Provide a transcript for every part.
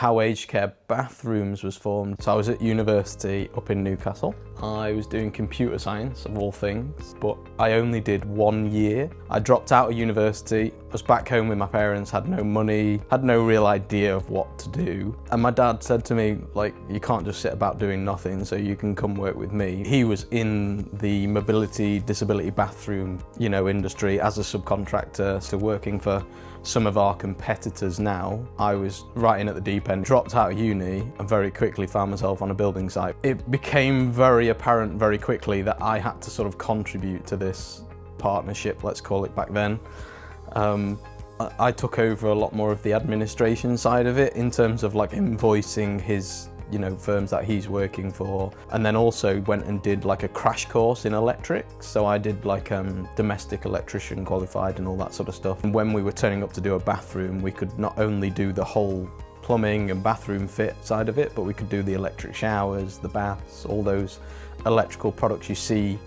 how aged care bathrooms was formed. So I was at university up in Newcastle. I was doing computer science, of all things, but I only did 1 year. I dropped out of university, I was back home with my parents, had no money, had no real idea of what to do. And my dad said to me, like, you can't just sit about doing nothing, so you can come work with me. He was in the mobility, disability bathroom, industry as a subcontractor, so working for some of our competitors now. I was right in at the deep end, dropped out of uni and very quickly found myself on a building site. It became very apparent very quickly that I had to sort of contribute to this partnership, let's call it back then. I took over a lot more of the administration side of it in terms of like invoicing his firms that he's working for, and then also went and did like a crash course in electrics. So I did like domestic electrician qualified and all that sort of stuff. And when we were turning up to do a bathroom, we could not only do the whole plumbing and bathroom fit side of it, but we could do the electric showers, the baths, all those electrical products you see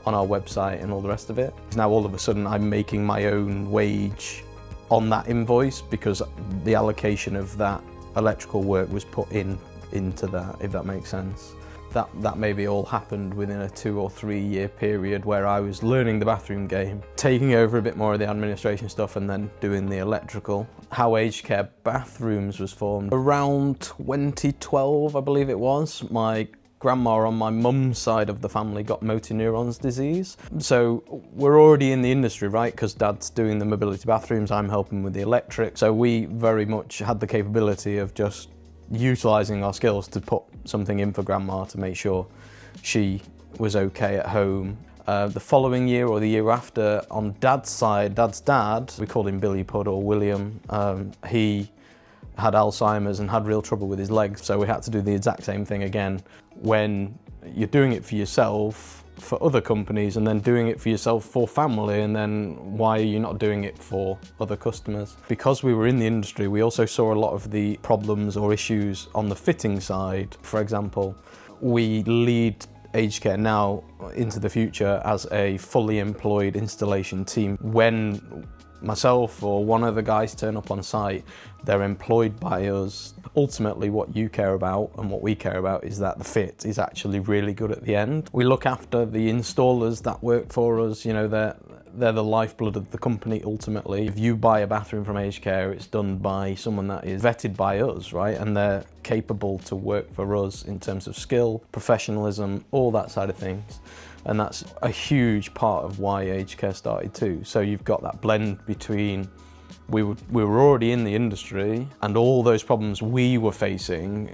on our website and all the rest of it. Now all of a sudden I'm making my own wage on that invoice because the allocation of that electrical work was put into that, if that makes sense. That maybe all happened within a 2 or 3 year period where I was learning the bathroom game, taking over a bit more of the administration stuff and then doing the electrical. How aged care bathrooms was formed around 2012, I believe it was. My grandma on my mum's side of the family got motor neurons disease. So we're already in the industry, right? Because dad's doing the mobility bathrooms, I'm helping with the electric. So we very much had the capability of just utilising our skills to put something in for grandma to make sure she was okay at home. The following year or the year after, on dad's side, dad's dad, we called him Billy Pudd or William, he had Alzheimer's and had real trouble with his legs, so we had to do the exact same thing again. When you're doing it for yourself, for other companies, and then doing it for yourself for family, and then why are you not doing it for other customers? Because we were in the industry, we also saw a lot of the problems or issues on the fitting side. For example, we lead aged care now into the future as a fully employed installation team. When myself or one of the guys turn up on site, they're employed by us. Ultimately, what you care about and what we care about is that the fit is actually really good at the end. We look after the installers that work for us, they're the lifeblood of the company ultimately. If you buy a bathroom from aged care, it's done by someone that is vetted by us, right? And they're capable to work for us in terms of skill, professionalism, all that side of things. And that's a huge part of why aged care started too. So you've got that blend between we were already in the industry and all those problems we were facing,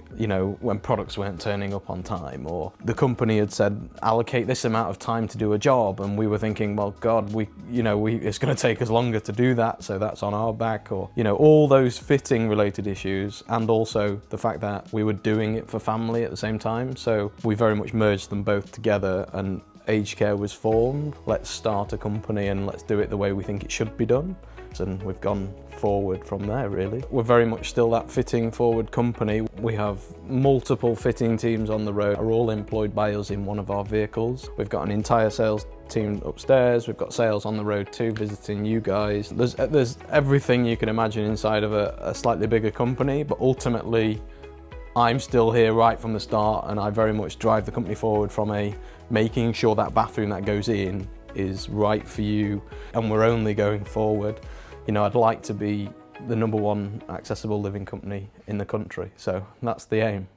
when products weren't turning up on time, or the company had said, allocate this amount of time to do a job. And we were thinking, well, God, it's going to take us longer to do that. So that's on our back, or, all those fitting related issues. And also the fact that we were doing it for family at the same time. So we very much merged them both together and aged care was formed. Let's start a company and let's do it the way we think it should be done. And we've gone forward from there, really. We're very much still that fitting forward company. We have multiple fitting teams on the road, are all employed by us in one of our vehicles. We've got an entire sales team upstairs, we've got sales on the road too, visiting you guys. There's everything you can imagine inside of a slightly bigger company, but ultimately I'm still here right from the start, and I very much drive the company forward from making sure that bathroom that goes in is right for you, and we're only going forward. I'd like to be the #1 accessible living company in the country, so that's the aim.